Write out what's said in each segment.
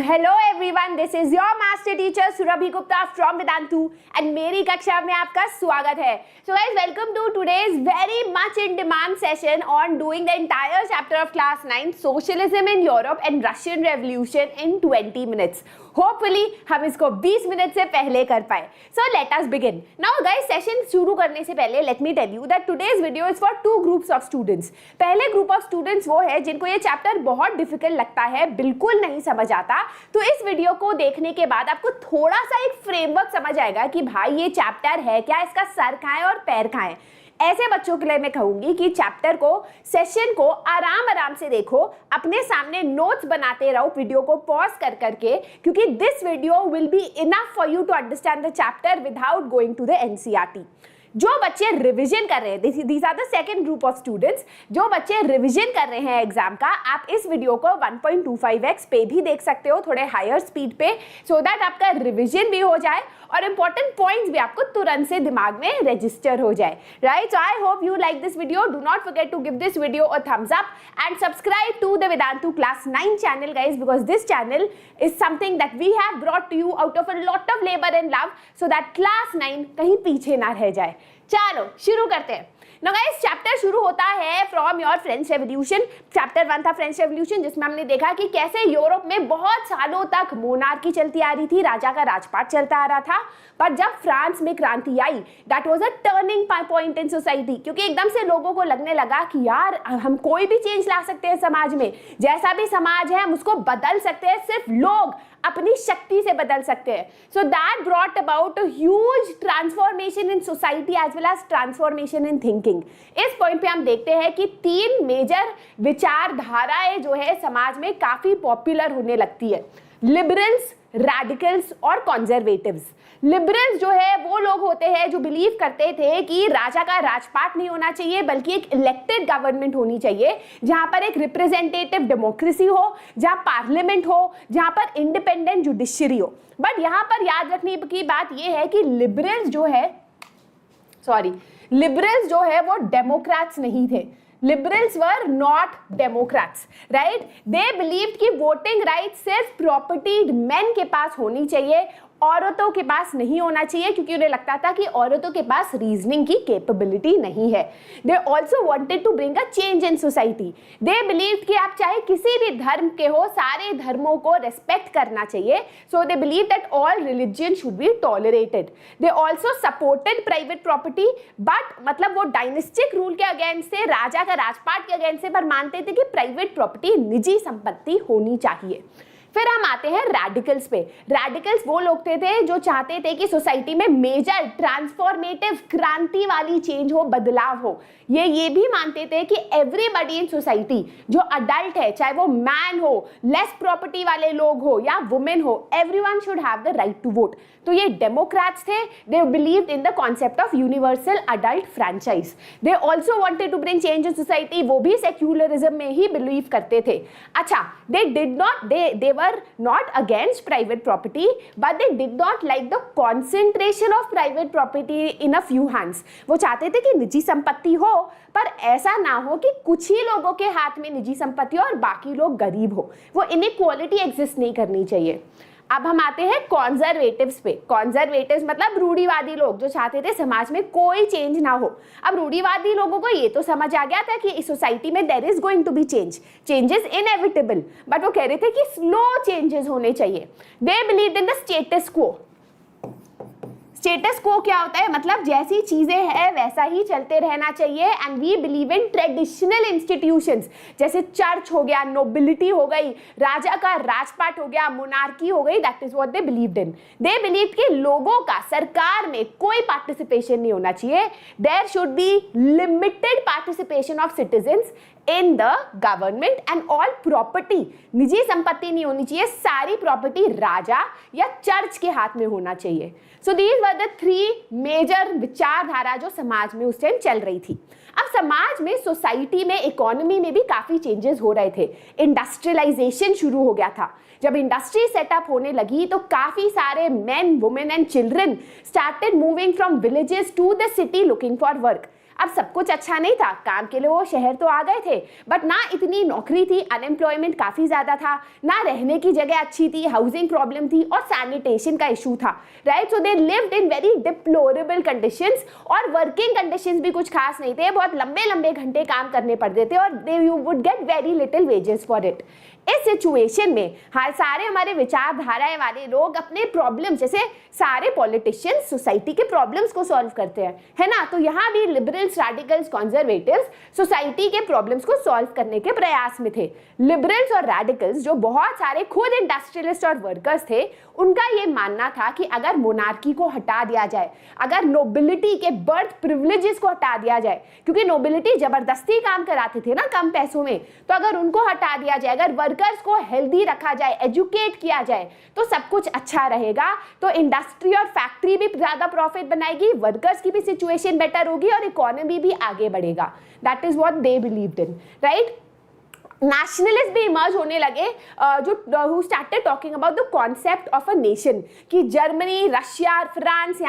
Hello everyone, this is your master teacher Surabhi Gupta from Vedantu and मेरी कक्षा में आपका स्वागत है। So guys, welcome to today's very much in demand session on doing the entire chapter of class 9 socialism in Europe and Russian revolution in 20 minutes. Hopefully हम इसको 20 minute से पहले कर पाए। So let us begin now guys. Session शुरू करने से पहले let me tell you that today's video is for two groups of students. पहले ग्रुप ऑफ स्टूडेंट्स वो है जिनको ये चैप्टर बहुत डिफिकल्ट लगता है, बिल्कुल नहीं समझ आता। तो इस वीडियो को देखने के बाद आपको थोड़ा सा एक फ्रेमवर्क समझ आएगा कि भाई ये चैप्टर है क्या, इसका सर कहाँ है और पैर कहाँ है। ऐसे बच्चों के लिए मैं कहूंगी कि चैप्टर को, सेशन को आराम आराम से देखो, अपने सामने नोट्स बनाते रहो वीडियो को पॉज कर करके, क्योंकि this video will be enough for you to understand the chapter without going to the NCERT. जो बच्चे रिवीजन कर रहे हैं, these are the second group of students, जो बच्चे रिवीजन कर रहे हैं एग्जाम का, आप इस वीडियो को 1.25x पे भी देख सकते हो, थोड़े हायर स्पीड पे, सो दैट आपका रिवीजन भी हो जाए और इंपॉर्टेंट पॉइंट्स भी आपको तुरंत से दिमाग में रजिस्टर हो जाए, right. So I hope you like this video. Do not forget to give this video a thumbs up and subscribe to the Vedantu class 9 channel guys, because this channel is something that we have brought to you out of a lot of labour and love, so that class 9 कहीं पीछे ना रह जाए। चलो शुरू करते हैं। Now guys, chapter शुरू होता है from your French revolution. Chapter 1 था फ्रेंच रेवोल्यूशन, जिसमें हमने देखा कि कैसे यूरोप में बहुत सालों तक मोनार्की चलती आ रही थी, राजा का राजपाट चलता आ रहा था। पर जब फ्रांस में क्रांति आई, that was a turning point in society, क्योंकि एकदम से लोगों को लगने लगा कि यार हम कोई भी चेंज ला सकते हैं समाज में, जैसा भी समाज है हम उसको बदल सकते हैं, सिर्फ लोग अपनी शक्ति से बदल सकते हैं। So that brought about a huge transformation in society as well as transformation in thinking. इस पॉइंट पे हम देखते हैं कि 3 मेजर विचारधाराएं जो है समाज में काफी पॉपुलर होने लगती है, लिबरल्स, रैडिकल्स और कॉन्जर्वेटिव्स। लिबरल्स जो है वो लोग होते हैं जो बिलीव करते थे कि राजा का राजपाट नहीं होना चाहिए, बल्कि एक इलेक्टेड गवर्नमेंट होनी चाहिए, जहां पर एक रिप्रेजेंटेटिव डेमोक्रेसी हो, जहां पार्लियामेंट हो, जहां पर इंडिपेंडेंट जुडिशरी हो। बट यहां पर याद रखने की बात यह है कि लिबरल्स जो है वो डेमोक्रेट्स नहीं थे। Liberals were not Democrats, right? They believed कि वोटिंग राइट सिर्फ प्रॉपर्टीड मेन के पास होनी चाहिए, औरतों के पास नहीं होना चाहिए, क्योंकि उन्हें लगता था कि औरतों के पास रीजनिंग की कैपेबिलिटी नहीं है। They also wanted to bring a change in society. They believe कि आप चाहे किसी भी धर्म के हो, सारे धर्मों को रेस्पेक्ट करना चाहिए। So they believe that all religion should be tolerated. They also supported private property, but मतलब वो डायनेस्टिक रूल के अगेंस्ट थे, राजा का राजपाट के अगेंस्ट थे, पर मानते थे कि प्राइवेट प्रॉपर्टी, निजी संपत्ति होनी चाहिए। फिर हम आते हैं रैडिकल्स पे। रैडिकल्स वो लोग थे जो चाहते थे कि सोसाइटी में मेजर ट्रांसफॉर्मेटिव क्रांति वाली चेंज हो, बदलाव हो। ये भी मानते थे कि एवरीबॉडी इन सोसाइटी जो अडल्ट है, चाहे वो मैन हो, लेस प्रॉपर्टी वाले लोग हो या वुमेन हो, everyone should have the right to vote. तो ये डेमोक्रेट्स थे। They believed in the concept of universal adult franchise. They also wanted to bring change in society, वो भी सेक्युलरिज्म में ही बिलीव करते थे। अच्छा, they were not against private property, but they did not like the concentration of private property in a few hands. वो चाहते थे कि निजी संपत्ति हो, पर ऐसा ना हो कि कुछ ही लोगों के हाथ में निजी संपत्ति हो और बाकी लोग गरीब हो। वो इनइक्वालिटी एग्जिस्ट नहीं करनी चाहिए। अब हम आते हैं कॉन्जर्वेटिव्स पे। कॉन्जर्वेटिव्स मतलब रूढ़िवादी लोग, जो चाहते थे समाज में कोई चेंज ना हो। अब रूढ़िवादी लोगों को ये तो समझ आ गया था कि इस सोसाइटी में there is going to be changes inevitable, but वो कह रहे थे कि स्लो चेंजेस होने चाहिए। They believed in the status quo. Status quo क्या होता है, मतलब जैसी चीजें हैं वैसा ही चलते रहना चाहिए। And we believe in traditional institutions, जैसे चर्च हो गया, नोबिलिटी हो गई, राजा का राजपाट हो गया, मोनार्की हो गई। That is what they believed in. They believed कि लोगों का सरकार में कोई पार्टिसिपेशन नहीं होना चाहिए। There should be limited participation of citizens in the government and all property, निजी संपत्ति नहीं होनी चाहिए, सारी प्रॉपर्टी राजा या चर्च के हाथ में होना चाहिए। So these were the 3 major विचारधारा जो समाज में उस टाइम चल रही थी। अब समाज में, सोसाइटी में, इकोनॉमी में भी काफी चेंजेस हो रहे थे। इंडस्ट्रियलाइजेशन शुरू हो गया था। जब इंडस्ट्री सेटअप होने लगी तो काफी सारे men, women and children started moving from villages to the city looking for work. अब सब कुछ अच्छा नहीं था, काम के लिए वो शहर तो आ गए थे, बट ना इतनी नौकरी थी, अनएम्प्लॉयमेंट काफी ज्यादा था, ना रहने की जगह अच्छी थी, हाउसिंग प्रॉब्लम थी और सैनिटेशन का इशू था, right. So they lived in very deplorable conditions और वर्किंग कंडीशंस भी कुछ खास नहीं थे, बहुत लंबे लंबे घंटे काम करने पड़ते थे और they you would get very little wages for it. इस सिचुएशन में सारे हमारे विचारधाराएं वाले लोग अपने प्रॉब्लम, जैसे सारे पॉलिटिशियंस सोसाइटी के प्रॉब्लम्स को सॉल्व करते हैं, है ना, तो यहाँ भी लिबरल्स, रैडिकल्स, कंजर्वेटिव्स सोसाइटी के प्रॉब्लम्स को सॉल्व करने के प्रयास में थे। लिबरल्स और रैडिकल्स जो बहुत सारे खुद इंडस्ट्रियलिस्ट और वर्कर्स थे, उनका ये मानना था कि अगर मोनार्की को हटा दिया जाए, अगर नोबिलिटी के बर्थ प्रिविलेजेस को हटा दिया जाए, क्योंकि नोबिलिटी जबरदस्ती काम कराते थे ना कम पैसों में, तो अगर उनको हटा दिया जाए, अगर वर्कर्स को हेल्दी रखा जाए, एजुकेट किया जाए, तो सब कुछ अच्छा रहेगा। तो इंडस्ट्री और फैक्ट्री भी ज्यादा प्रॉफिट बनाएगी, वर्कर्स की भी सिचुएशन बेटर होगी और इकोनॉमी भी आगे बढ़ेगा। That is what they believed in, right. Nationalist भी इमर्ज होने लगे, जो who started talking about the concept of a nation, कि जर्मनी, रशिया, फ्रांस,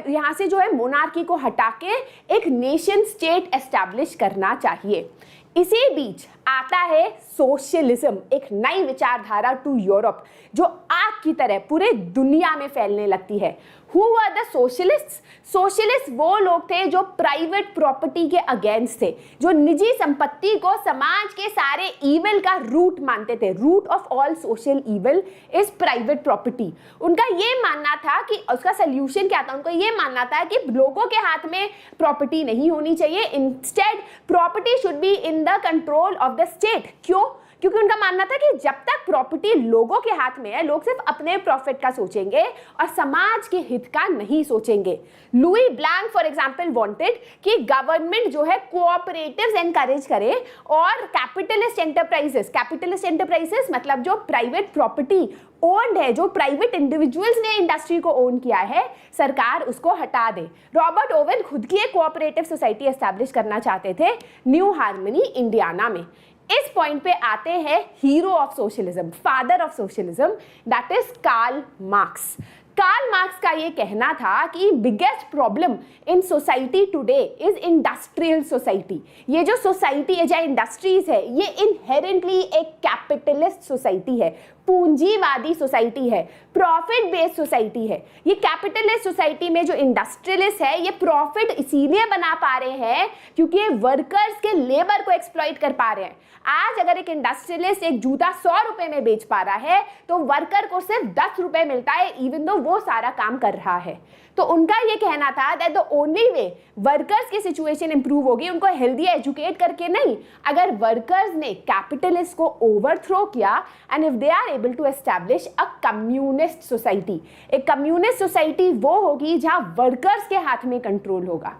यहाँ से जो है मोनार्की को हटा के एक नेशन स्टेट एस्टैब्लिश करना चाहिए। इसी बीच आता है सोशलिज्म, एक नई विचारधारा टू यूरोप, जो आग की तरह पूरे दुनिया में फैलने लगती है। Who were the socialists? Socialist वो लोग थे जो प्राइवेट प्रॉपर्टी के अगेंस्ट थे, जो निजी संपत्ति को समाज के सारे ईविल का रूट मानते थे। Root of all social evil is private property. उनका ये मानना था कि उसका सोल्यूशन क्या था, उनको ये मानना था कि लोगों के हाथ में प्रॉपर्टी नहीं होनी चाहिए, instead property should be in the control of the state. क्यों? क्योंकि उनका मानना था कि जब तक प्रॉपर्टी लोगों के हाथ में है, लोग सिर्फ अपने प्रॉफिट का सोचेंगे और समाज के हित का नहीं सोचेंगे। Louis blank for example wanted कि गवर्नमेंट जो है कोऑपरेटिव्स एनकरेज करे और कैपिटलिस्ट एंटरप्राइजेस मतलब जो प्राइवेट प्रॉपर्टी ओन्ड है, जो प्राइवेट इंडिविजुअल्स ने इंडस्ट्री को ओन किया है, सरकार उसको हटा दे। रॉबर्ट ओवेन खुद की एक कोऑपरेटिव सोसाइटी एस्टैब्लिश करना चाहते थे न्यू हार्मनी इंडियाना में। इस पॉइंट पे आते हैं hero of socialism, father of socialism, that is Karl Marx. Karl Marx का ये कहना था कि biggest problem in society today is industrial society. ये जो सोसाइटी है, जो इंडस्ट्रीज है, ये इनहेरेंटली एक कैपिटलिस्ट सोसाइटी है, पूंजीवादी सोसाइटी है, प्रॉफिट बेस्ड सोसाइटी है। ये कैपिटलिस्ट सोसाइटी में जो इंडस्ट्रियलिस्ट है, ये प्रॉफिट इसीलिए बना पा रहे हैं क्योंकि ये वर्कर्स के लेबर को एक्सप्लॉइट कर पा रहे हैं। आज अगर एक इंडस्ट्रियलिस्ट एक जूता 100 रुपए में बेच पा रहा है, तो वर्कर को सिर्फ 10 रुपए मिलता है, इवन दो वो सारा काम कर रहा है। तो उनका ये कहना था that the only way workers की सिचुएशन इंप्रूव होगी, उनको हेल्दी एजुकेट करके नहीं, अगर वर्कर्स ने कैपिटलिस्ट को ओवरथ्रो किया and if they are able to establish a communist society. एक कम्युनिस्ट सोसाइटी वो होगी जहां वर्कर्स के हाथ में कंट्रोल होगा,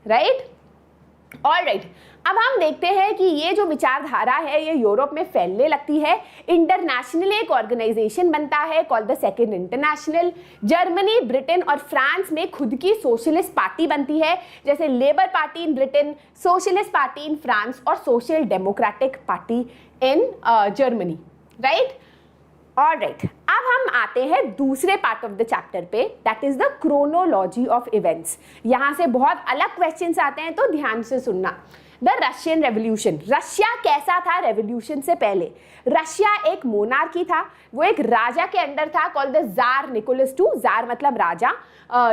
राइट। ऑलराइट, अब हम देखते हैं कि ये जो विचारधारा है ये यूरोप में फैलने लगती है। इंटरनेशनल एक ऑर्गेनाइजेशन बनता है called the second international. Germany, Britain और फ्रांस में खुद की सोशलिस्ट पार्टी बनती है, जैसे labour party in Britain, socialist party in France और social democratic party in Germany, right. Alright, अब हम आते हैं दूसरे पार्ट ऑफ द चैप्टर पे, that is the chronology of events. यहां से बहुत अलग क्वेश्चंस आते हैं, तो ध्यान से सुनना। द रशियन रेवोल्यूशन, रशिया कैसा था रेवोल्यूशन से पहले? रशिया एक मोनार्की था, वो एक राजा के अंडर था called the tsar Nicholas II। Tsar मतलब राजा,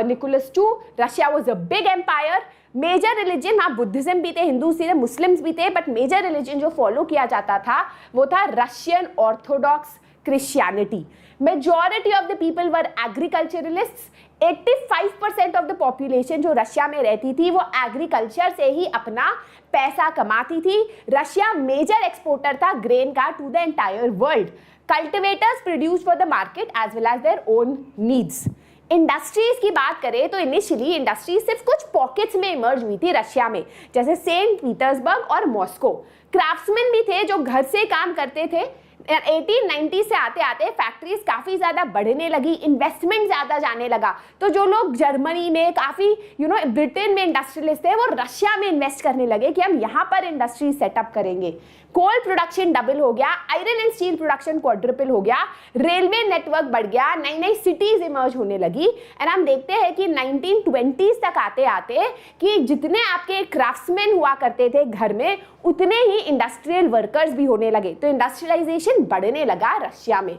Nicholas II। Russia was a big empire. Major religion, हाँ बुद्धिज्म भी थे, हिंदू थे, मुस्लिम्स भी थे, बट मेजर रिलीजन जो फॉलो किया जाता था वो था Russian orthodox Christianity. Majority of the people were agriculturalists. 85% of the population जो रशिया में रहती थी वो एग्रीकल्चर से ही अपना पैसा कमाती थी। रशिया मेजर एक्सपोर्टर था ग्रेन का to the entire world. Cultivators produce for the market as well as their own needs. Industries की बात करें तो इनिशियली इंडस्ट्रीज सिर्फ कुछ पॉकेट्स में इमर्ज हुई थी रशिया में, जैसे सेंट पीटर्सबर्ग और मॉस्को। क्राफ्ट्समैन भी थे जो घर से काम करते थे। 1890 से आते आते फैक्ट्रीज काफी ज्यादा बढ़ने लगी, इन्वेस्टमेंट ज्यादा जाने लगा, तो जो लोग जर्मनी में काफी ब्रिटेन में इंडस्ट्रियलिस्ट थे वो रशिया में इन्वेस्ट करने लगे कि हम यहाँ पर इंडस्ट्री सेटअप करेंगे। कोल प्रोडक्शन डबल हो गया, iron and steel production quadruple हो गया, रेलवे नेटवर्क बढ़ गया, नई नई सिटीज इमर्ज होने लगी। एंड हम देखते हैं कि 1920s तक आते आते कि जितने आपके क्राफ्ट्समैन हुआ करते थे घर में, उतने ही इंडस्ट्रियल वर्कर्स भी होने लगे। तो इंडस्ट्रियलाइजेशन बढ़ने लगा रशिया में।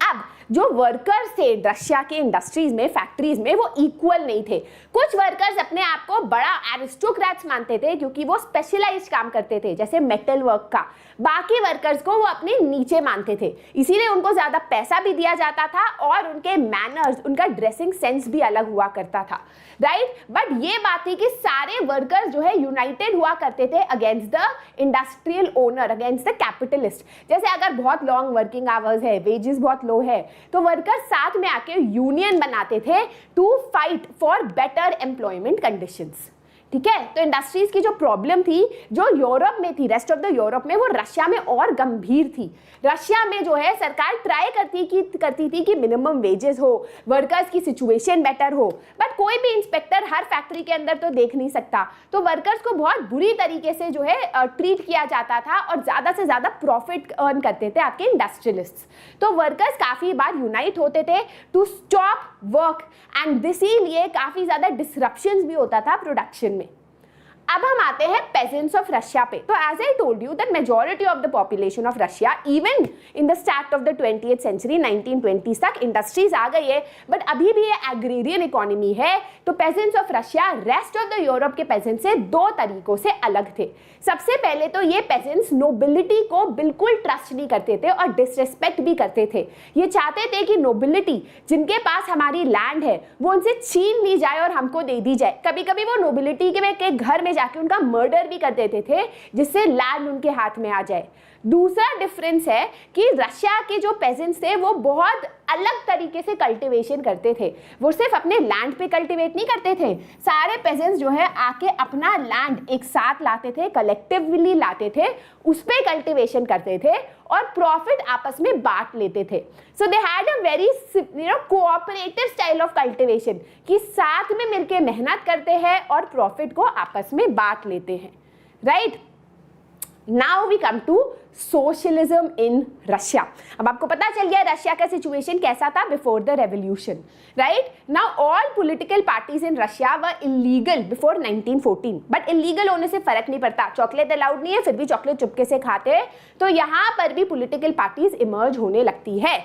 अब जो वर्कर्स थे रशिया के इंडस्ट्रीज में, फैक्ट्रीज में, वो इक्वल नहीं थे। कुछ वर्कर्स अपने आप को बड़ा एरिस्टोक्रेट्स मानते थे क्योंकि वो स्पेशलाइज्ड काम करते थे, जैसे मेटल वर्क का। बाकी वर्कर्स को वो अपने नीचे मानते थे, इसीलिए उनको ज्यादा पैसा भी दिया जाता था और उनके मैनर्स, उनका ड्रेसिंग सेंस भी अलग हुआ करता था, राइट। बट ये बात थी कि सारे वर्कर्स जो है यूनाइटेड हुआ करते थे against the industrial owner, against the capitalist. जैसे अगर बहुत लॉन्ग वर्किंग आवर्स है, वेजेस बहुत लो है, तो वर्कर्स साथ में आके यूनियन बनाते थे to fight for better employment conditions, ठीक है। तो इंडस्ट्रीज की जो प्रॉब्लम थी, जो यूरोप में थी, रेस्ट ऑफ द यूरोप में, वो रशिया में और गंभीर थी। रशिया में जो है सरकार ट्राई करती थी कि मिनिमम वेजेस हो, वर्कर्स की सिचुएशन बेटर हो, बट कोई भी इंस्पेक्टर हर फैक्ट्री के अंदर तो देख नहीं सकता। तो वर्कर्स को बहुत बुरी तरीके से जो है ट्रीट किया जाता था और ज्यादा से ज्यादा प्रॉफिट अर्न करते थे आपके इंडस्ट्रियलिस्ट। तो वर्कर्स काफी बार यूनाइट होते थे टू स्टॉप वर्क, एंड इसीलिए काफी ज्यादा डिसरप्शंस भी होता था प्रोडक्शन में। अब हम आते हैं पेजेंट्स ऑफ रशिया पे। तो as I told you that majority of the population of Russia, even in the start of the 20th century, 1920s तक इंडस्ट्रीज आ गई है, बट अभी भी ये एग्रेरियन इकोनॉमी है। तो pageants of Russia rest of the Europe के pageant से दो तरीकों से अलग थे। सबसे पहले तो ये पेजेंट्स नोबिलिटी को बिल्कुल ट्रस्ट नहीं करते थे और डिसरिस्पेक्ट भी करते थे। ये चाहते थे कि नोबिलिटी, जिनके पास हमारी लैंड है, वो उनसे छीन ली जाए और हमको दे दी जाए। कभी कभी वो नोबिलिटी के घर में जाके उनका मर्डर भी कर देते थे जिससे लैंड उनके हाथ में आ जाए। दूसरा डिफरेंस है कि रशिया के जो पेजेंट्स थे वो बहुत अलग तरीके से कल्टीवेशन करते थे। वो सिर्फ अपने लैंड पे कल्टीवेट नहीं करते थे, सारे पेजेंट्स जो है आके अपना लैंड एक साथ लाते थे, कलेक्टिवली लाते थे, उस पे कल्टीवेशन करते थे और प्रॉफिट आपस में बांट लेते थे। So they had a very cooperative style of cultivation, कि साथ में मिलके मेहनत करते हैं और प्रॉफिट को आपस में बांट लेते हैं, right. Now we come to socialism in Russia. अब आपको पता चल गया रशिया का सिचुएशन कैसा था before the revolution, right. Now all political parties in Russia were illegal before 1914, but illegal होने से फर्क नहीं पड़ता, चॉकलेट अलाउड नहीं है फिर भी चॉकलेट चुपके से खाते हैं, तो यहाँ पर भी पॉलिटिकल पार्टीज इमर्ज होने लगती है।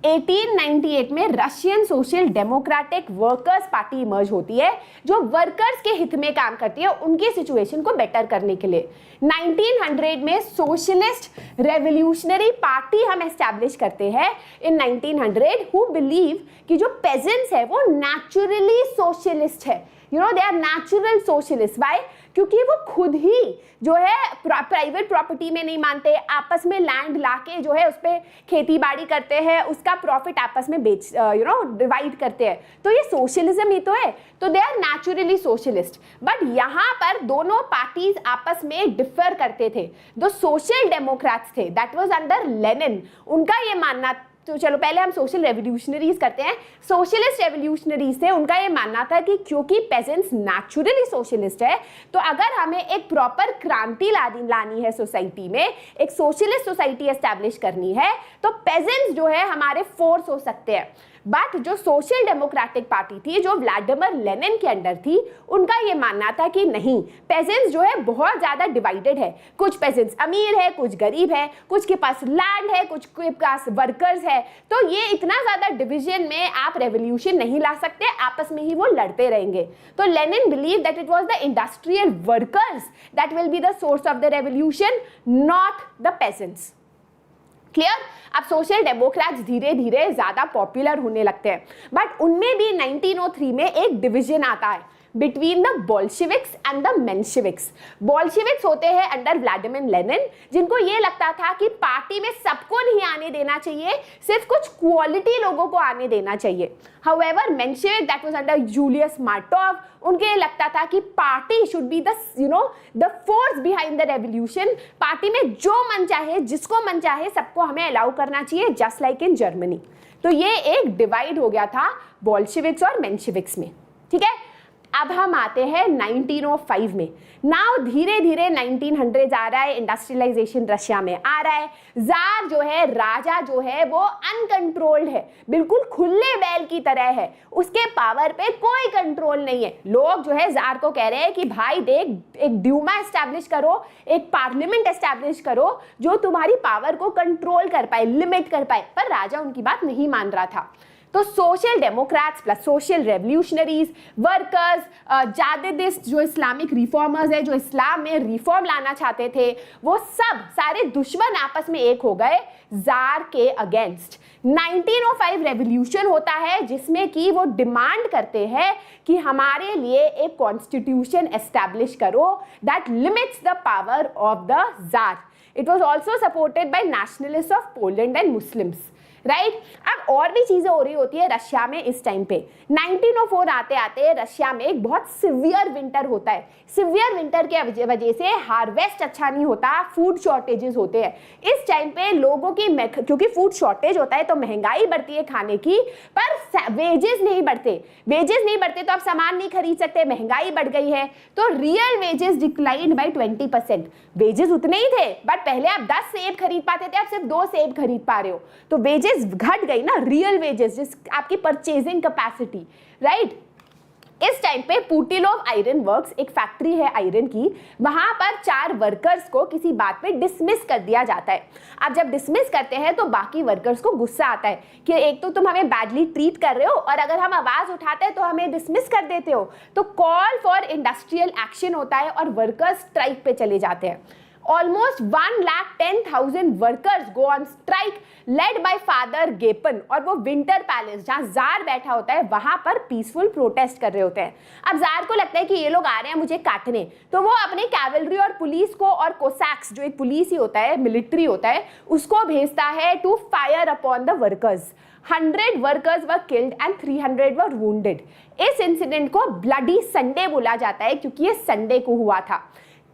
1898 में Russian social democratic workers party emerge होती है, जो वर्कर्स के हित में काम करती है, उनकी सिचुएशन को बेटर करने के लिए। 1900 में सोशलिस्ट रेवोल्यूशनरी पार्टी हम एस्टैब्लिश करते हैं इन 1900, हु बिलीव कि जो पेजेंट्स है वो नेचुरली सोशलिस्ट है, you know, they are natural socialist. Why? क्योंकि वो खुद ही जो है प्राइवेट प्रॉपर्टी में नहीं मानते, आपस में लैंड लाके जो है उस पर खेती बाड़ी करते हैं, उसका प्रॉफिट आपस में बेच डिवाइड करते हैं। तो ये सोशलिज्म ही तो है, तो they are naturally socialist. But यहाँ पर दोनों पार्टीज आपस में डिफर करते थे। जो सोशल डेमोक्रेट्स थे, दैट वाज अंडर लेनिन, उनका ये मानना, तो चलो पहले हम सोशल रेवोल्यूशनरीज करते हैं। सोशलिस्ट रेवोल्यूशनरीज थे, उनका ये मानना था कि क्योंकि पेजेंट्स नेचुरली सोशलिस्ट है, तो अगर हमें एक प्रॉपर क्रांति लानी है सोसाइटी में, एक सोशलिस्ट सोसाइटी एस्टैब्लिश करनी है, तो पेजेंट्स जो है हमारे फोर्स हो सकते हैं। बट जो सोशल डेमोक्रेटिक पार्टी थी, जो व्लादिमीर लेनिन के अंडर थी, उनका ये मानना था कि नहीं, पेजेंट्स जो है बहुत ज्यादा डिवाइडेड है, कुछ पेजेंट्स अमीर है, कुछ गरीब है, कुछ के पास लैंड है, कुछ के पास वर्कर्स है, तो ये इतना ज्यादा डिवीजन में आप रेवोल्यूशन नहीं ला सकते, आपस में ही वो लड़ते रहेंगे। तो Lenin believe that it was the industrial workers that will be the source of the revolution, not the pageants. Clear? अब सोशल डेमोक्रेट्स धीरे धीरे ज्यादा पॉपुलर होने लगते हैं, बट उनमें भी 1903 में एक डिवीजन आता है between the Bolsheviks and the Mensheviks. Bolsheviks होते हैं अंडर व्लादिमीर लेनिन, जिनको ये लगता था कि पार्टी में सबको नहीं आने देना चाहिए, सिर्फ कुछ क्वालिटी लोगों को आने देना चाहिए। However Menshevik that was under Julius Martov, उनके ये लगता था कि party should be the force behind the revolution. Party में जो मन चाहे, जिसको मन चाहे, सबको हमें अलाउ करना चाहिए, जस्ट लाइक इन जर्मनी। तो ये एक डिवाइड हो गया था बोल्शेविक्स और मेंशेविक्स में, ठीक है। अब हम आते हैं 1905 में। नाउ धीरे धीरे 1900 आ रहा है, इंडस्ट्रियलाइजेशन रशिया में आ रहा है। जार जो है, राजा जो है वो अनकंट्रोल्ड है, बिल्कुल खुले बैल की तरह है, उसके पावर पे कोई कंट्रोल नहीं है। लोग जो है जार को कह रहे हैं कि भाई देख, एक ड्यूमा एस्टैब्लिश करो, एक पार्लियामेंट एस्टैब्लिश करो जो तुम्हारी पावर को कंट्रोल कर पाए, लिमिट कर पाए, पर राजा उनकी बात नहीं मान रहा था। तो social democrats plus social revolutionaries, workers, Jadidist जो इस्लामिक रिफॉर्मर्स है, जो इस्लाम में रिफॉर्म लाना चाहते थे, वो सब सारे दुश्मन आपस में एक हो गए जार के अगेंस्ट। 1905 रेवोल्यूशन होता है जिसमें कि वो डिमांड करते हैं कि हमारे लिए एक कॉन्स्टिट्यूशन एस्टैब्लिश करो that limits the power of the jar. It was also supported by nationalist of Poland and Muslims, right. अब और भी चीजें हो रही होती है रशिया में इस टाइम पे। 1904 आते आते रशिया में एक बहुत सिवियर विंटर होता है। सिवियर विंटर के वजह से हार्वेस्ट अच्छा नहीं होता, फूड शॉर्टेजेस होते हैं। इस टाइम पे लोगों की, क्योंकि फूड शॉर्टेज होता है तो महंगाई बढ़ती है खाने की, पर वेजेस नहीं बढ़ते। वेजेस नहीं बढ़ते तो आप सामान नहीं खरीद सकते, महंगाई बढ़ गई है, तो real wages declined bye 20%। Wages उतने ही थे, बट पहले आप 10 सेब खरीद पाते थे, आप सिर्फ 2 सेब खरीद पा रहे हो, तो वेजेस घट गई ना, रियल वेजेस, जिस आपकी परचेजिंग कैपेसिटी, राइट। इस टाइम पे पुटिलोव आयरन वर्क्स, एक फैक्ट्री है आयरन की, वहां पर 4 वर्कर्स को किसी बात पे डिसमिस कर दिया जाता है। अब जब डिसमिस करते हैं तो बाकी वर्कर्स को गुस्सा आता है कि एक तो तुम हमें बैडली ट्रीट कर रहे हो और अगर हम आवाज उठाते हैं तो हमें डिसमिस कर देते हो। तो कॉल फॉर इंडस्ट्रियल एक्शन होता है और वर्कर्स स्ट्राइक पे चले जाते हैं। Almost 1,10,000 workers go on strike led by Father Gapon, और वो विंटर पैलेस जहां जार बैठा होता है वहां पर पीसफुल प्रोटेस्ट कर रहे होते हैं। अब जार को लगता है कि ये लोग आ रहे हैं मुझे काटने, तो वो अपने कैवलरी और पुलिस को और कोसैक्स, जो एक पुलिस ही होता है, मिलिट्री होता है, उसको भेजता है to fire upon the workers. 100 workers were killed and 300 were wounded. इस इंसिडेंट को ब्लडी संडे बोला जाता है क्योंकि ये संडे को हुआ था।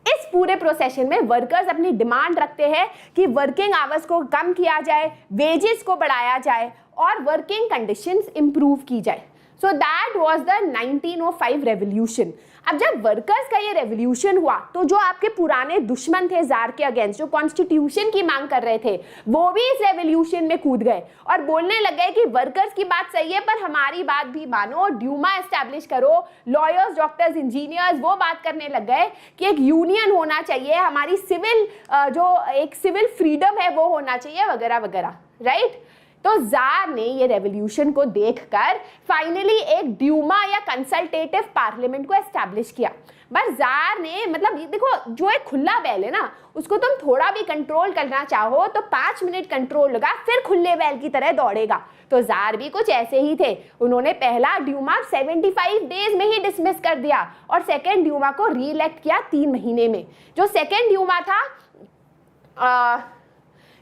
इस पूरे प्रोसेशन में वर्कर्स अपनी डिमांड रखते हैं कि वर्किंग आवर्स को कम किया जाए, वेजेस को बढ़ाया जाए और वर्किंग कंडीशंस इंप्रूव की जाए। So that was the 1905 revolution. अब जब वर्कर्स का ये रेवोल्यूशन हुआ तो जो आपके पुराने दुश्मन थे जार के अगेंस्ट, जो कॉन्स्टिट्यूशन की मांग कर रहे थे, वो भी इस रेवोल्यूशन में कूद गए और बोलने लग गए कि वर्कर्स की बात सही है पर हमारी बात भी मानो, ड्यूमा एस्टैब्लिश करो। लॉयर्स, डॉक्टर्स, इंजीनियर्स वो बात करने लग गए कि एक यूनियन होना चाहिए, हमारी सिविल जो एक सिविल फ्रीडम है वो होना चाहिए, वगैरह वगैरह, राइट। तो जार ने ये रेवोल्यूशन को देखकर फाइनली एक ड्यूमा या कंसल्टेटिव पार्लियामेंट को एस्टैब्लिश किया। बस जार ने, मतलब देखो, जो एक खुला बैल है ना, उसको तुम थोड़ा भी कंट्रोल करना चाहो तो 5 मिनट कंट्रोल लगा, फिर खुले बैल की तरह दौड़ेगा। तो जार भी कुछ ऐसे ही थे। उन्होंने पहला ड्यूमा 75 डेज में ही डिसमिस कर दिया और सेकेंड ड्यूमा को री इलेक्ट किया 3 महीने में। जो सेकेंड ड्यूमा था,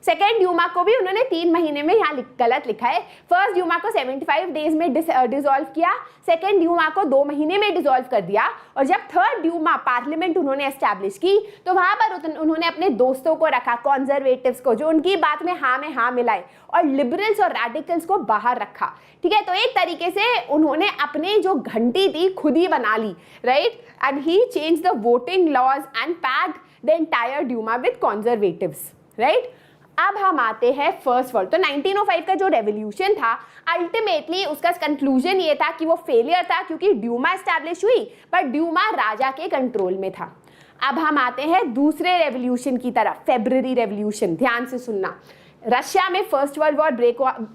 सेकेंड ड्यूमा को भी उन्होंने 3 महीने में, यहाँ गलत लिखा है, फर्स्ट ड्यूमा को 75 डेज में डिसॉल्व किया, सेकेंड ड्यूमा को 2 महीने में डिसॉल्व कर दिया, और जब थर्ड ड्यूमा पार्लियामेंट उन्होंने एस्टैब्लिश की तो वहां पर उन्होंने अपने दोस्तों को रखा, कॉन्जर्वेटिव्स को, जो उनकी बात में हाँ मिलाए, और लिबरल्स और रेडिकल्स को बाहर रखा। ठीक है, तो एक तरीके से उन्होंने अपने जो घंटी थी खुद ही बना ली, right. And he change the voting laws and packed the entire Duma with conservatives, right. अब हम आते हैं फर्स्ट वर्ल्ड। तो 1905 का जो रेवोल्यूशन था, अल्टीमेटली उसका कंक्लूजन ये था कि वो फेलियर था क्योंकि ड्यूमा एस्टैब्लिश हुई पर ड्यूमा राजा के कंट्रोल में था। अब हम आते हैं दूसरे रेवोल्यूशन की तरफ, फेब्रुअरी रेवोल्यूशन। ध्यान से सुनना। रशिया में फर्स्ट वर्ल्ड वॉर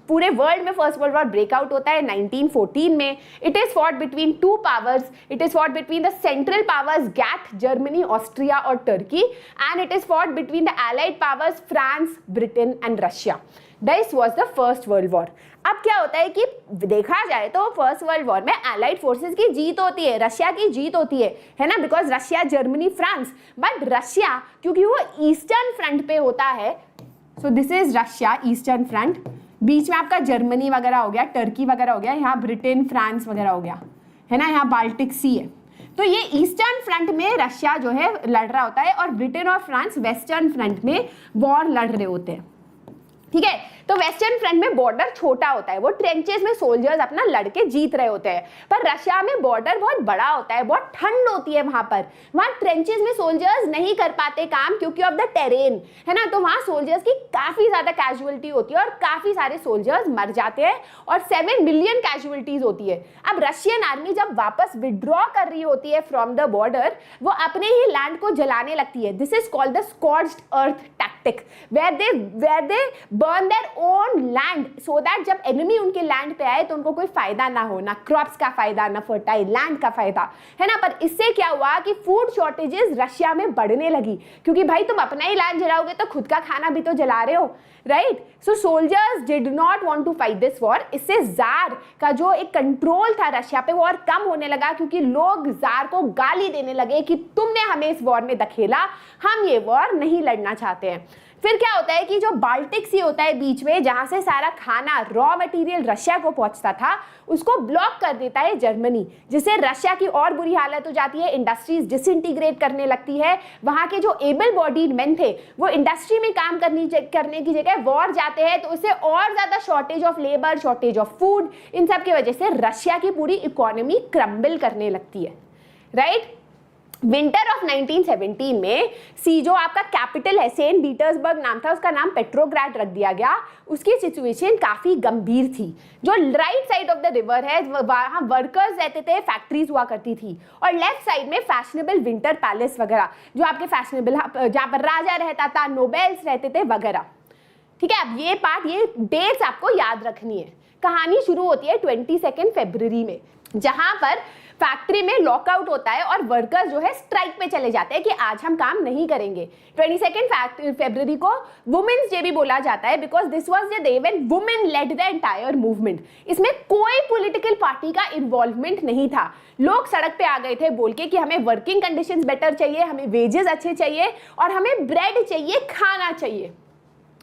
पूरे वर्ल्ड में फर्स्ट वर्ल्ड वॉर ब्रेकआउट होता है 1914 में। It is fought between 2 powers, it is fought between the central powers gat, Germany, Austria और Turkey, and it is fought between the allied powers France, Britain and Russia. This was the first world war. अब क्या होता है कि देखा जाए तो first world war में एलाइड फोर्सेस की जीत होती है, रशिया की जीत होती है ना, because Russia, Germany, France. But Russia क्योंकि वो ईस्टर्न फ्रंट पे होता है, so this is Russia eastern front, बीच में आपका जर्मनी वगैरह हो गया, टर्की वगैरह हो गया, यहाँ ब्रिटेन, फ्रांस वगैरह हो गया, है ना, यहाँ बाल्टिक सी है। तो ये ईस्टर्न फ्रंट में रशिया जो है लड़ रहा होता है और ब्रिटेन और फ्रांस वेस्टर्न फ्रंट में वॉर लड़ रहे होते हैं। ठीक है, तो वेस्टर्न फ्रंट में बॉर्डर छोटा होता है, वो ट्रेंचेस में सोल्जर्स अपना लड़के जीत रहे होते हैं। पर रशिया में बॉर्डर बहुत बड़ा होता है, बहुत ठंड होती है वहां पर, वहां ट्रेंचेस में सोल्जर्स नहीं कर पाते काम क्योंकि ऑफ द टेरेन, है ना। तो वहां सोल्जर्स की काफी ज्यादा कैजुअलिटी होती है और काफी सारे सोल्जर्स मर जाते हैं और 7 मिलियन कैजुअलिटीज होती है। अब रशियन आर्मी जब वापस विड्रॉ कर रही होती है फ्रॉम द बॉर्डर, वो अपने ही लैंड को जलाने लगती है। This is called the scorched earth tactic, where they burn their own land so that जब एनिमी उनके लैंड पे आए तो उनको कोई फायदा ना हो, ना क्रॉप्स का फायदा, ना फर्टाइल लैंड का फायदा, है ना। पर इससे क्या हुआ कि फूड शॉर्टेजेस रशिया में बढ़ने लगी, क्योंकि भाई तुम अपना ही लैंड जलाओगे तो खुद का खाना भी तो जला रहे हो, right. So soldiers did not want to fight this war. इससे जार का जो एक कंट्रोल था रशिया पे वो और कम होने लगा, क्योंकि लोग जार को गाली देने लगे कि तुमने हमें इस वॉर में धकेला, हम ये वॉर नहीं लड़ना चाहते हैं। फिर क्या होता है कि जो बाल्टिक सी होता है बीच में, जहां से सारा खाना रॉ मटेरियल रशिया को पहुंचता था, उसको ब्लॉक कर देता है जर्मनी, जिससे रशिया की और बुरी हालत हो जाती है। इंडस्ट्रीज डिसइंटीग्रेट करने लगती है, वहां के जो एबल बॉडीड मेन थे वो इंडस्ट्री में काम करने की जगह वॉर जाते हैं, तो उससे और ज्यादा shortage of labour, shortage of food, इन सब की वजह से रशिया की पूरी इकोनॉमी क्रम्बल करने लगती है, राइट। विंटर ऑफ 1917 में जो आपका कैपिटल है सेंट पीटर्सबर्ग नाम था, उसका नाम पेट्रोग्राड रख दिया गया। उसकी सिचुएशन काफी गंभीर थी। जो right side of the river है वहां वर्कर्स रहते थे, फैक्ट्रीज हुआ करती थी, और लेफ्ट साइड में फैशनेबल विंटर पैलेस वगैरह, जो आपके फैशनेबल जहां पर राजा रहता था, नोबेल्स रहते थे वगैरह, ठीक है। अब ये पार्ट, ये डेट्स आपको याद रखनी है। कहानी शुरू होती है 22 फरवरी में, जहां पर फैक्ट्री में लॉकआउट होता है और वर्कर्स जो है स्ट्राइक पे चले जाते हैं कि आज हम काम नहीं करेंगे। 22 फरवरी को वुमेन्स डे भी बोला जाता है, because this was the day when women lead the entire movement. इसमें कोई पॉलिटिकल पार्टी का इन्वॉल्वमेंट नहीं था। लोग सड़क पे आ गए थे बोल के कि हमें वर्किंग कंडीशंस बेटर चाहिए, हमें वेजेस अच्छे चाहिए और हमें ब्रेड चाहिए, खाना चाहिए,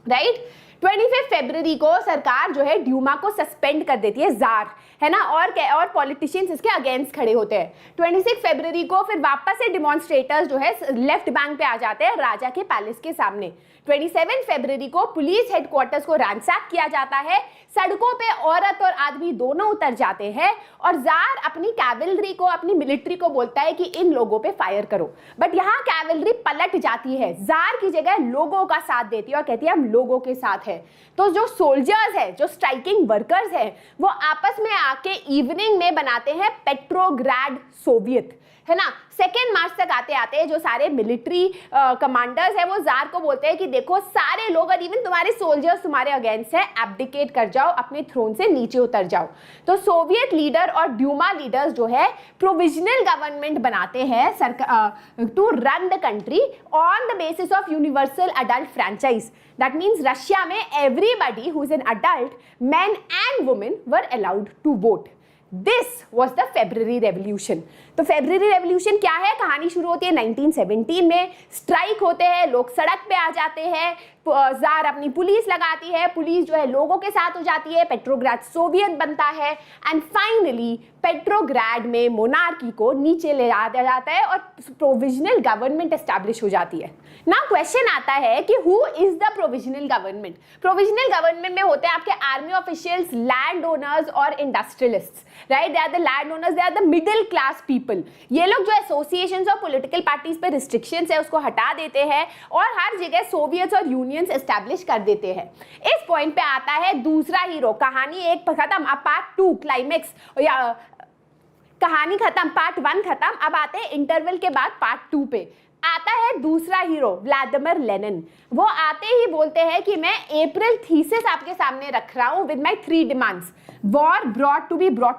राइट। 25 फरवरी को सरकार जो है ड्यूमा को सस्पेंड कर देती है, जार, है ना, और पॉलिटिशियंस इसके अगेंस्ट खड़े होते हैं। 26 फरवरी को फिर वापस से डिमॉन्स्ट्रेटर्स जो है लेफ्ट बैंक पे आ जाते हैं राजा के पैलेस के सामने। 27 फरवरी को पुलिस हेडक्वार्टर्स को रैंसैक किया जाता है, सड़कों पे औरत और आदमी दोनों उतर जाते हैं और जार अपनी कैवलरी को, अपनी मिलिट्री को बोलता है कि इन लोगों पे फायर करो। बट यहाँ कैवलरी पलट जाती है, जार की जगह लोगों का साथ देती है और कहती है हम लोगों के साथ है। तो जो सोल्जर्स है, जो स्ट्राइकिंग वर्कर्स है, वो आपस में आके इवनिंग में बनाते हैं पेट्रोग्राड सोवियत, है ना। 2 मार्च तक आते आते जो सारे मिलिट्री कमांडर्स है वो जार को बोलते हैं कि देखो सारे लोग और इवन तुम्हारे सोल्जर्स तुम्हारे अगेंस्ट है, एब्डिकेट कर जाओ, अपने थ्रोन से नीचे उतर जाओ। तो सोवियत लीडर और ड्यूमा लीडर्स जो है प्रोविजनल गवर्नमेंट बनाते हैं to run the country on the basis of universal adult franchise. That means Russia में everybody who is an adult, man and women were allowed to vote. This was the February revolution. तो February revolution क्या है? कहानी शुरू होती है 1917 में, strike होते हैं, लोग सड़क पे आ जाते हैं, जार अपनी पुलिस लगाती है, पुलिस जो है लोगों के साथ हो जाती है, पेट्रोग्राड सोवियत बनता है एंड फाइनली पेट्रोग्राड में मोनार्की को नीचे ले आया जाता है और प्रोविजनल गवर्नमेंट एस्टैब्लिश हो जाती है। नाउ क्वेश्चन आता है कि who is the provisional government? Provisional government में होते हैं आपके आर्मी ऑफिशियल्स, लैंड ओनर्स और industrialists, right? They are the land owners, they are the middle class people. ये लोग जो एसोसिएशंस और पॉलिटिकल पार्टीज पे रिस्ट्रिक्शंस है उसको हटा देते हैं और हर जगह सोवियट्स और यूनियंस एस्टैब्लिश कर देते हैं। इस पॉइंट पे आता है दूसरा हीरो। कहानी एक खत्म, अब पार्ट 2 क्लाइमेक्स, या कहानी खत्म, पार्ट 1 खत्म, अब आते हैं इंटरवल के बाद पार्ट 2 पे। आता है दूसरा हीरो व्लादिमीर लेनिन। वो आते ही बोलते हैं कि मैं अप्रैल थीसिस आपके सामने रख रहा हूं with my 3 demands. War brought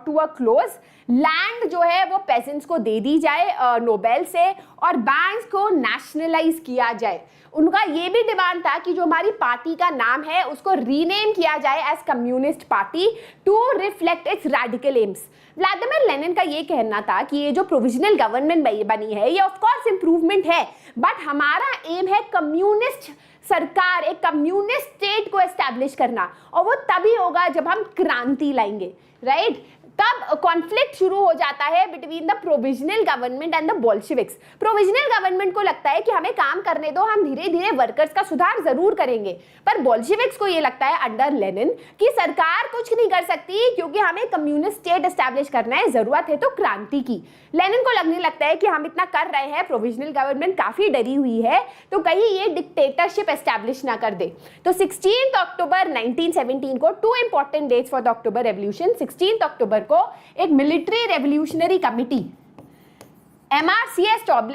to a close, land जो है वो पेजेंट्स को दे दी जाए नोबेल से, और बैंक्स को नेशनलाइज किया जाए। उनका ये भी डिमांड था कि जो हमारी पार्टी का नाम है उसको रीनेम किया जाए as communist party to reflect its radical aims. Vladimir Lenin का ये कहना था कि ये जो प्रोविजनल गवर्नमेंट बनी है ये ऑफ कोर्स इंप्रूवमेंट है, बट हमारा एम है कम्युनिस्ट सरकार, एक कम्युनिस्ट स्टेट को एस्टैब्लिश करना, और वो तभी होगा जब हम क्रांति लाएंगे, राइट? तब कॉन्फ्लिक्ट शुरू हो जाता है between the provisional government and the Bolsheviks. Provisional government को लगता है कि हमें काम करने दो, हम धीरे धीरे वर्कर्स का सुधार जरूर करेंगे, पर बोल्शेविक्स को ये लगता है अंडर लेनिन कि सरकार कुछ नहीं कर सकती क्योंकि हमें कम्युनिस्ट स्टेट एस्टैब्लिश करना है, जरूरत है तो क्रांति की। लेनिन को लगने लगता है कि हम इतना कर रहे हैं, प्रोविजनल गवर्नमेंट काफी डरी हुई है, तो कहीं ये डिक्टेटरशिप एस्टैब्लिश ना कर दे। तो 16 अक्टूबर 1917 को, two important dates for the October revolution, 16 अक्टूबर को एक military revolutionary committee MRC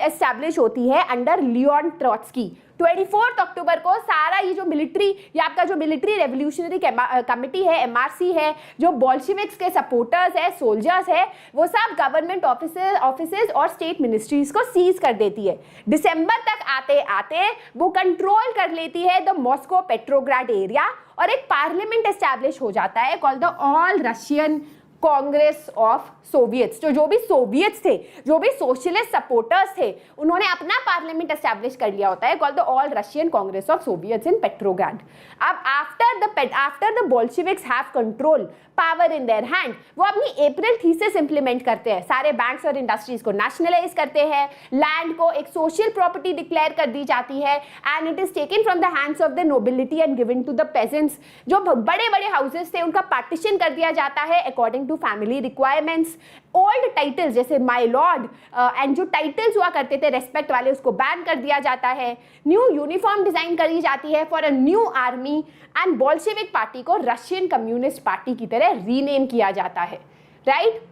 establish होती है अंडर लियोन ट्रॉट्स्की। 24 अक्टूबर को सारा ये जो मिलिट्री, ये आपका जो मिलिट्री रेवोल्यूशनरी कमिटी है, MRC है, जो बोल्शेविक्स के सपोर्टर्स है, सोल्जर्स है, वो सब गवर्नमेंट ऑफिसेज और स्टेट मिनिस्ट्रीज को सीज कर देती है। दिसंबर तक आते आते वो कंट्रोल कर लेती है द मॉस्को पेट्रोग्राड एरिया और एक पार्लियामेंट एस्टैब्लिश हो जाता है called the all Russian congress of Soviets. जो भी सोवियट्स थे, जो भी सोशलिस्ट सपोर्टर्स थे, उन्होंने अपना पार्लियामेंट एस्टैब्लिश कर लिया होता है called the all Russian congress of Soviets in Petrograd. अब after the Bolsheviks have control power in their hand, वो अपनी अप्रैल थीसिस इंप्लीमेंट करते हैं, सारे बैंक्स और इंडस्ट्रीज को नेशनलाइज करते हैं, लैंड को एक सोशल प्रॉपर्टी डिक्लेयर कर दी जाती है and it is taken from the hands of the nobility and given to the peasants. जो बड़े बड़े हाउसेस थे उनका पार्टीशन कर दिया जाता है according to family requirements. Old titles जैसे माय लॉर्ड एंड जो टाइटल्स हुआ करते थे रेस्पेक्ट वाले, उसको बैन कर दिया जाता है। न्यू यूनिफॉर्म डिजाइन करी जाती है for a new army and Bolshevik party को रशियन कम्युनिस्ट पार्टी की तरह रीनेम किया जाता है, राइट।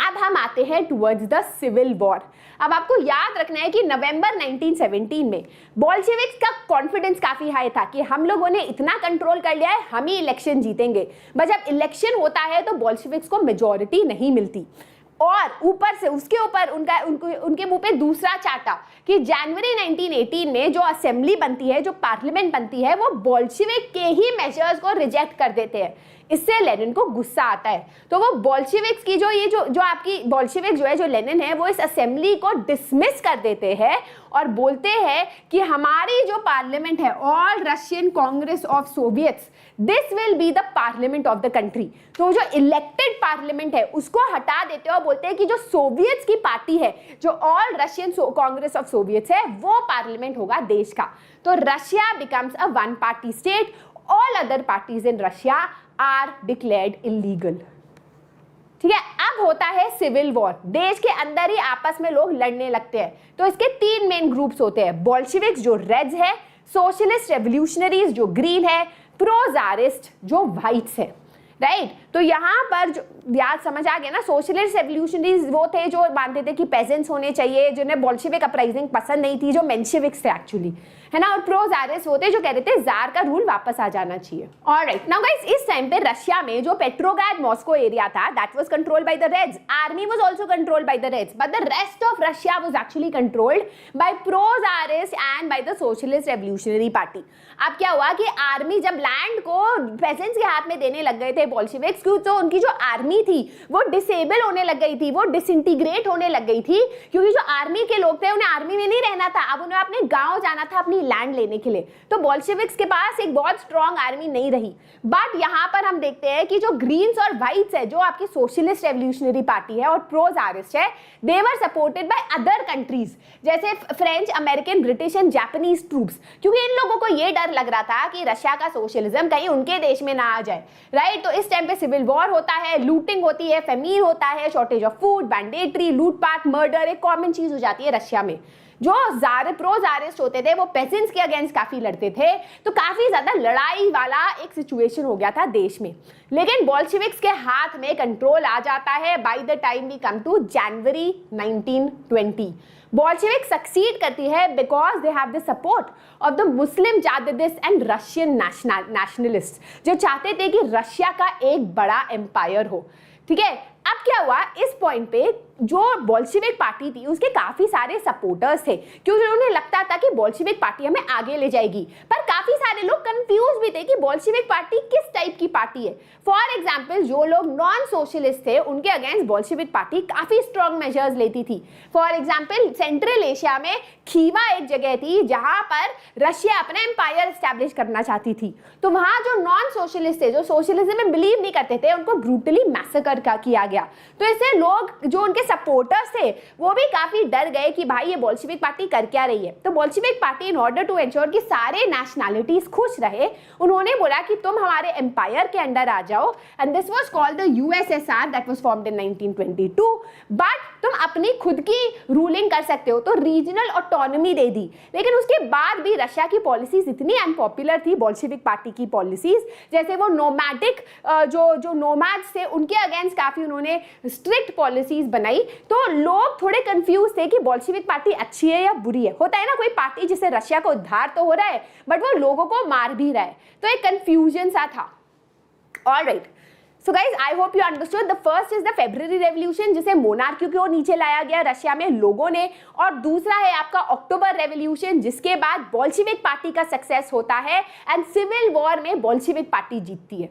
अब हम आते हैं टुवर्ड्स द सिविल वॉर। अब आपको याद रखना है कि नवंबर 1917 में बोल्शेविक्स का कॉन्फिडेंस काफी हाई था कि हम लोगों ने इतना कंट्रोल कर लिया है, हम ही इलेक्शन जीतेंगे। बट जब इलेक्शन होता है तो बोल्शेविक्स को मेजॉरिटी नहीं मिलती और ऊपर से उसके ऊपर उनके मुंह पे दूसरा चाटा कि जनवरी 1918 में जो असेंबली बनती है, जो पार्लियामेंट बनती है, वो बोल्शेविक के ही मेजर्स को रिजेक्ट कर देते हैं। इससे लेनिन को गुस्सा आता है, तो वो बोल्शेविक्स की जो आपकी बोल्शेविक जो है, जो लेनिन है, वो इस असेंबली को डिसमिस कर देते हैं और बोलते हैं कि हमारी जो पार्लियामेंट है, all Russian congress of Soviets, this will be the parliament of the country. तो जो इलेक्टेड पार्लियामेंट है उसको हटा देते हैं और बोलते हैं कि जो सोवियट्स की पार्टी है, जो all Russian congress of Soviets है, वो पार्लियामेंट होगा देश का। तो Russia becomes a one party state, all other parties in Russia are declared illegal. ठीक है, अब होता है सिविल वॉर। देश के अंदर ही आपस में लोग लड़ने लगते हैं। तो इसके तीन मेन ग्रुप्स होते हैं, बोल्शेविक्स जो रेड्स है, सोशलिस्ट रेवोल्यूशनरीज जो ग्रीन है, प्रो-ज़ारिस्ट जो व्हाइट्स है, राइट। तो यहाँ पर जो याद समझ आ गया ना, सोशलिस्ट रेवोल्यूशनरीज वो थे जो मानते थे कि पेजेंट्स होने चाहिए, जिन्हें बोल्शेविक अपराइजिंग पसंद नहीं थी, जो मेंशेविक्स थे एक्चुअली, है ना। और प्रो-ज़ारिस्ट वो थे जो कह रहे थे जार का रूल वापस आ जाना चाहिए। ऑलराइट, नाउ गाइस, इस टाइम पे रशिया में जो पेट्रोग्राड मॉस्को एरिया था, that was controlled by the Reds. Army was also controlled by the Reds, but the rest of Russia was actually controlled by pro-Tsarist and by the socialist revolutionary party. अब क्या हुआ कि army जब land को pageants के हाथ में देने लग गए थे बोल्शेविक्स, तो उनकी जो आर्मी थी वो डिसेबल होने लग गई थी, वो डिसइंटीग्रेट होने लग गई थी, क्योंकि जो आर्मी के लोग थे उन्हें आर्मी में नहीं रहना था, अब उन्हें अपने गांव जाना था अपनी लैंड लेने के लिए। तो बोल्शेविक्स के पास एक बहुत स्ट्रॉन्ग आर्मी नहीं रही। बट यहाँ पर हम देखते हैं कि जो ग्रीन्स और व्हाइट्स है, जो आपकी सोशलिस्ट रेवोल्यूशनरी पार्टी है और प्रो-ज़ारिस्ट है, दे were supported by other countries जैसे French, American, British and Japanese troops, क्योंकि इन लोगों को ये डर लग रहा था कि रशिया का सोशलिज्म कहीं उनके देश में ना आ जाए, राइट। तो इस टाइम पे सिविल वॉर होता है, लूटिंग होती है, फेमीन होता है, शॉर्टेज ऑफ फूड, बैंडेटरी, लूटपाट, मर्डर एक कॉमन चीज हो जाती है रशिया में। जो प्रो-ज़ारिस्ट होते थे वो पेजेंट्स के अगेंस्ट काफी लड़ते थे, तो काफी ज्यादा लड़ाई वाला एक सिचुएशन हो गया था देश में। लेकिन बोल्शेविक्स के हाथ में कंट्रोल आ जाता है by the time we come to January 1920। Bolshevik succeed करती है because they have the support of the Muslim Jadidist and Russian nationalist, जो चाहते थे कि रशिया का एक बड़ा एम्पायर हो। ठीक है, अब क्या हुआ, इस पॉइंट पे जो बोल्शेविक पार्टी थी उसके काफी सारे सपोर्टर्स थे, क्योंकि उन्हें लगता था कि बोल्शेविक पार्टी हमें आगे ले जाएगी। पर काफी सारे लोग कंफ्यूज भी थे कि बोल्शेविक पार्टी किस टाइप की पार्टी पार्टी है। फॉर एग्जाम्पल जो लोग नॉन सोशलिस्ट थे उनके अगेंस्ट बोल्शेविक पार्टी काफी स्ट्रॉन्ग मेजर्स लेती थी। फॉर एग्जाम्पल सेंट्रल एशिया में खीवा एक जगह थी जहां पर रशिया अपना एम्पायर एस्टैब्लिश करना चाहती थी, तो वहां जो नॉन सोशलिस्ट थे, जो सोशलिज्म में बिलीव नहीं करते थे, उनको ब्रूटली मैसेकर किया गया। तो इससे लोग जो उनके सपोर्टर्स थे वो भी काफी डर गए कि भाई ये बोल्शेविक पार्टी कर क्या रही है। तो Bolshevik party in order to ensure कि सारे नेशनैलिटीज खुश रहे, उन्होंने बोला कि तुम हमारे एम्पायर के अंडर आ जाओ, and this was called the USSR that was formed in 1922। But तुम अपनी खुद की रूलिंग कर सकते हो, तो रीजनल ऑटोनॉमी दे दी। लेकिन उसके बाद भी रशिया की पॉलिसीज इतनी अनपॉपुलर थी बोल्शेविक पार्टी की पॉलिसीज, जैसे वो नोमैडिक जो नोमैड्स थे उनके अगेंस्ट काफी उन्होंने स्ट्रिक्ट पॉलिसीज बनाई। तो लोग थोड़े कंफ्यूज थे कि बोल्शेविक पार्टी अच्छी है या बुरी है। होता है ना कोई पार्टी जिससे रशिया को उद्धार तो हो रहा है बट वो लोगों को मार भी रहा है, तो एक कंफ्यूजन सा था। Alright, so guys I hope you understood. The first is the February revolution जिसे मोनार्की को नीचे लाया गया रशिया में लोगों ने, और दूसरा है आपका अक्टूबर रेवोल्यूशन जिसके बाद बोल्शेविक पार्टी का सक्सेस होता है एंड सिविल वॉर में बोल्शेविक पार्टी जीतती है,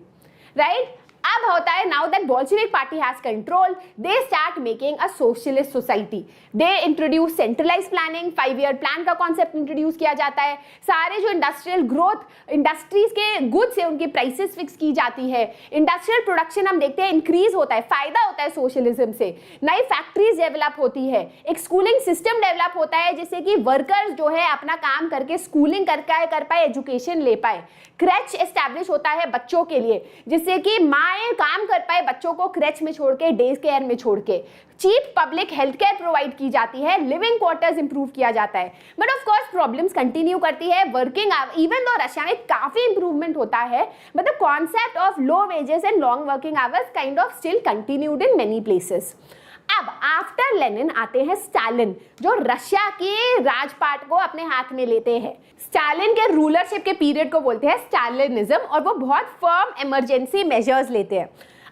राइट। अब होता है now that Bolshevik party has control, they start making a socialist society. They introduce centralize planning, 5 year plan का कॉन्सेप्ट इंट्रोड्यूस किया जाता है। सारे जो इंडस्ट्रियल ग्रोथ, इंडस्ट्रीज के गुड्स से उनकी प्राइसेस फिक्स की जाती है। इंडस्ट्रियल प्रोडक्शन हम देखते हैं इंक्रीज होता है, फायदा होता है सोशलिज्म से। नई फैक्ट्रीज डेवलप होती है, एक स्कूलिंग सिस्टम डेवलप होता है जिससे कि वर्कर्स जो है अपना काम करके स्कूलिंग कर पाए, एजुकेशन ले पाए। क्रेच एस्टैब्लिश होता है बच्चों के लिए जिससे कि माएँ काम कर पाए बच्चों को क्रेच में छोड़ के, डे केयर में छोड़ के। Cheap public health care provide की जाती है, लिविंग क्वार्टर्स इंप्रूव किया जाता है। But of course problems continue करती है। वर्किंग इवन दो रशिया में काफी इंप्रूवमेंट होता है, but the concept of low wages and long working hours kind of still continued in many places. अब आफ्टर लेनिन आते हैं स्टालिन, जो रशिया के राजपाट को अपने हाथ में लेते हैं। स्टालिन के रूलरशिप के पीरियड को बोलते हैं स्टालिनिज्म, और वो बहुत फर्म इमरजेंसी मेजर्स लेते हैं।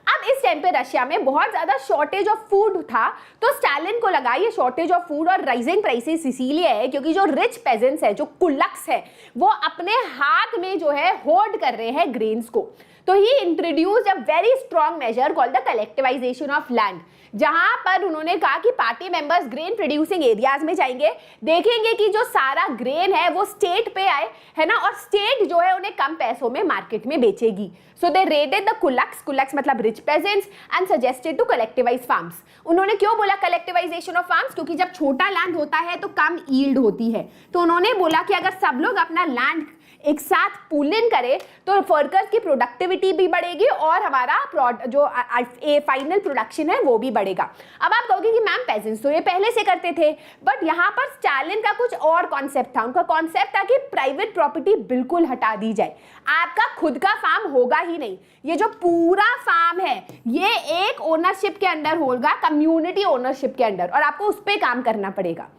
अब इस टाइम पे रशिया में बहुत ज्यादा शॉर्टेज ऑफ फूड था, तो स्टालिन को लगा ये शॉर्टेज ऑफ फूड और राइजिंग प्राइसेस इसीलिए है क्योंकि जो रिच पेजेंट्स है, जो कुलक्स है, वो अपने हाथ में जो है होल्ड कर रहे हैं ग्रेन्स को। तो he introduced a very strong measure called the collectivisation of land, जहां पर उन्होंने कहा कि party members grain producing areas में जाएंगे, देखेंगे कि जो सारा ग्रेन है वो स्टेट पे आए, है ना, और स्टेट जो है उन्हें कम पैसों में मार्केट में बेचेगी। सो दे रेडेड द कुलक्स मतलब rich peasants and suggested to collectivise farms. उन्होंने क्यों बोला कलेक्टिवाइजेशन ऑफ फार्म्स? क्योंकि जब छोटा लैंड होता है तो कम यील्ड होती है, तो उन्होंने बोला कि अगर सब लोग अपना लैंड एक साथ पूल इन करे तो वर्कर्स की प्रोडक्टिविटी भी बढ़ेगी और हमारा जो फाइनल प्रोडक्शन है वो भी बढ़ेगा। अब आप कहोगे कि मैम पेजेंट्स तो ये पहले से करते थे, बट यहाँ पर स्टालिन का कुछ और कॉन्सेप्ट था। उनका कॉन्सेप्ट था कि प्राइवेट प्रॉपर्टी बिल्कुल हटा दी जाए, आपका खुद का फार्म होगा ही नहीं, ये जो पूरा फार्म है ये एक ओनरशिप के अंडर होगा, कम्युनिटी ओनरशिप के अंडर, और आपको उस पर काम करना पड़ेगा।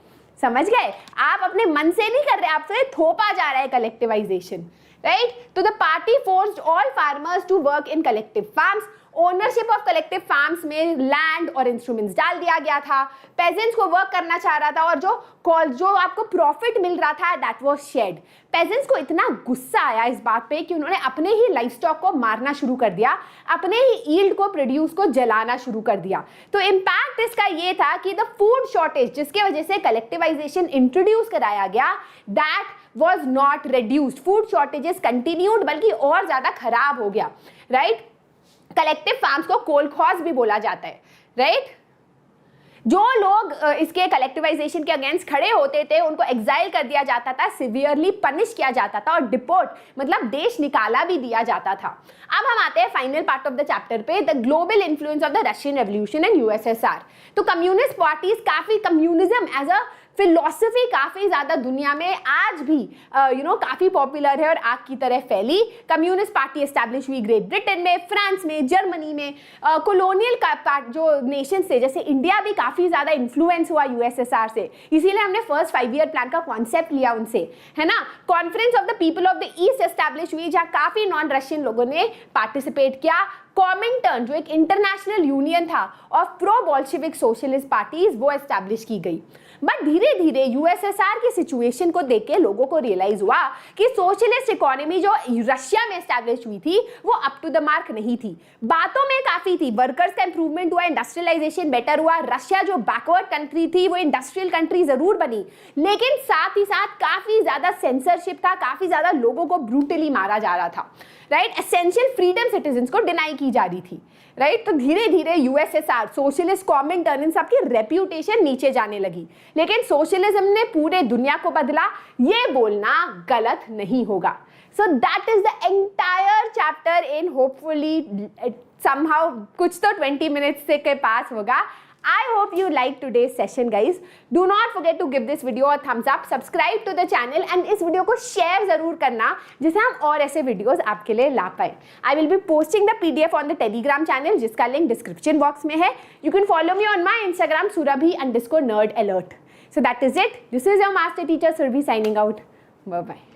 समझ गए? आप अपने मन से नहीं कर रहे, आपसे थोपा जा रहा है कलेक्टिवाइजेशन, राइट। तो the party forced all farmers to work in collective farms. Ownership of collective farms में लैंड और इंस्ट्रूमेंट्स डाल दिया गया था। पेजेंट्स को वर्क करना चाह रहा था और जो आपको प्रॉफिट मिल रहा था दैट वाज शेयर्ड। पेजेंट्स को इतना गुस्सा आया इस बात पे कि उन्होंने अपने ही लाइफ स्टॉक को मारना शुरू कर दिया, अपने ही यील्ड को प्रोड्यूस को जलाना शुरू कर दिया। तो इम्पैक्ट इसका ये था कि द फूड शॉर्टेज जिसके वजह से कलेक्टिवाइजेशन इंट्रोड्यूस कराया गया that was not reduced, food shortages continued, बल्कि और ज्यादा खराब हो गया, राइट। कलेक्टिव फार्म्स को कोलखॉज भी बोला जाता है, राइट। जो लोग इसके कलेक्टिवाइजेशन के अगेंस्ट खड़े होते थे उनको एग्जाइल कर दिया जाता था, सिवियरली पनिश किया जाता था और डिपोर्ट मतलब देश निकाला भी दिया जाता था। अब हम आते हैं final part of the chapter पे, the global influence of the Russian revolution and USSR. तो कम्युनिस्ट पार्टीज काफी, कम्युनिज्म एज अ फिलॉसफी काफी ज्यादा दुनिया में आज भी काफी पॉपुलर है और आग की तरह फैली। कम्युनिस्ट पार्टी एस्टैब्लिश हुई ग्रेट ब्रिटेन में, फ्रांस में, जर्मनी में। कॉलोनियल जो नेशन से जैसे इंडिया भी काफी ज्यादा इन्फ्लुएंस हुआ यूएसएसआर से, इसीलिए हमने फर्स्ट 5 ईयर प्लान का कॉन्सेप्ट लिया उनसे, है ना। Conference of the people of the east establish हुई जहाँ काफी नॉन रशियन लोगों ने पार्टिसिपेट किया। कॉमिंटर्न जो एक इंटरनेशनल यूनियन था of pro Bolshevik socialist parties वो एस्टैब्लिश की गई। बट धीरे धीरे धीरे यूएसएसआर की सिचुएशन को देख के लोगों को रियलाइज हुआ कि सोशलिस्ट इकोनॉमी जो रशिया में एस्टैब्लिश हुई थी वो अप टू द मार्क नहीं थी। बातों में काफी थी, वर्कर्स का इंप्रूवमेंट हुआ, इंडस्ट्रियलाइजेशन बेटर हुआ, रशिया जो बैकवर्ड कंट्री थी वो इंडस्ट्रियल कंट्री जरूर बनी, लेकिन साथ ही साथ काफी ज्यादा सेंसरशिप था, काफी ज्यादा लोगों को ब्रूटली मारा जा रहा था, राइट। एसेंशियल फ्रीडम सिटीजन्स को डिनाई की जा रही थी, राइट। तो धीरे धीरे यूएसएसआर सोशलिस्ट कॉमिंटर्न इन सबकी रेप्यूटेशन नीचे जाने लगी, लेकिन सोशलिज्म ने पूरे दुनिया को बदला, ये बोलना गलत नहीं होगा। So that is the entire chapter in hopefully somehow कुछ तो 20 मिनट्स के पास होगा। I hope you liked today's session, guys. Do not forget to give this video a thumbs up, subscribe to the channel and इस video को share जरूर करना जिससे हम और ऐसे वीडियोस आपके लिए ला पाए। I will be posting the PDF on the Telegram channel जिसका लिंक डिस्क्रिप्शन बॉक्स में है। You can follow me on my Instagram surabhi_nerdalert. So that is it. This is your master teacher Surabhi signing out. Bye bye.